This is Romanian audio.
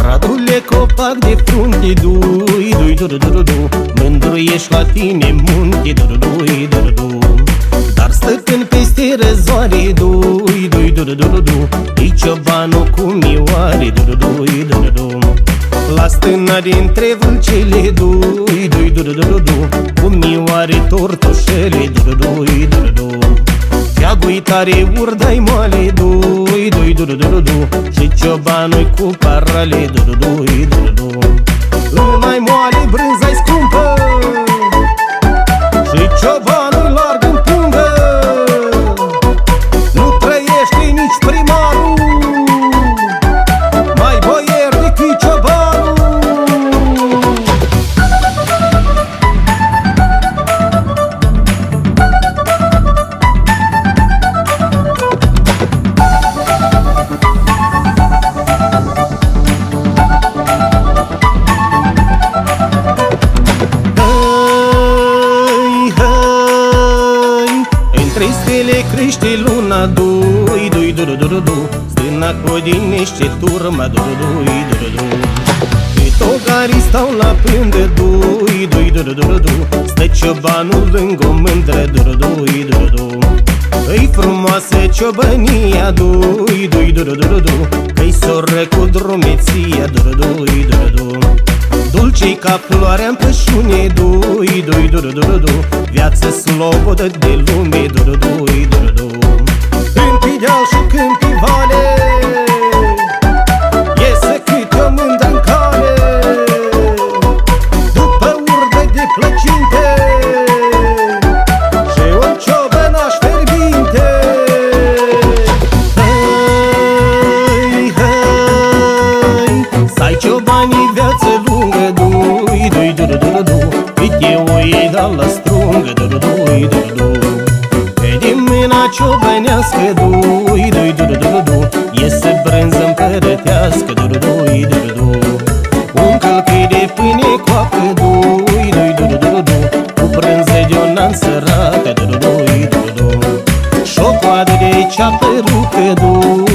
Radule, copac de frunte, dui, dui, duru, duru, du. Mândru ești la tine munte, duru, dui, duru, du. Dar stăpân peste răzoare, dui, dui, duru, duru, du. E ciobanul cu mioare, duru, dui, duru, du. La stâna dintre vâlcele, dui, dui, duru, duru, du. Cu mioare tortoșele, duru, dui, duru, du. Teagui tare urdai moale, dui, dui, duru, duru, du. Și ciobanul cu parale, duru, dui, duru, du. Lumai moale, brânza-i scumpă și ciobanul larg în pungă. Nu trăiește nici primarul, mai boier decât ciobanul. Între stele crește luna, dui, dui, duru, duru, du. Stâna codinește turma, duru, dui, duru, du. Și togarii stau la pândă, dui, dui, duru, duru, du. Stă ciobanul lângă o mândră, duru, dui, duru, du. Îi frumoasă ciobănia, dui, dui, duru, duru, du. Că-i soră cu drumeția, duru, dui, duru, du. Dulce-i ca floarea-n pășune, dui, dui, duru, duru, du. Viață slobodă de lume, duru, dui, duru, du. Câmpi deal și câmpi vale, iese câte o mândră în cale, după urdă de plăcinte și un ciobănaș fierbinte. Hăi, hăi, să ai ciobanii viață lungă, dui, dui, duru, duru, du. Uite o iei da la strungă, duru, dui, duru, du. Pe din mâna ciobănească, dui, dui, duru, duru, du. Iese brânză împărătească, duru, dui, duru, du. Un călcâi de pâine coapă, dui, dui, duru, duru, du. Cu brânză de-o nan săracă, duru, dui, duru, du. Și o coadă de ceapă rucă, dui,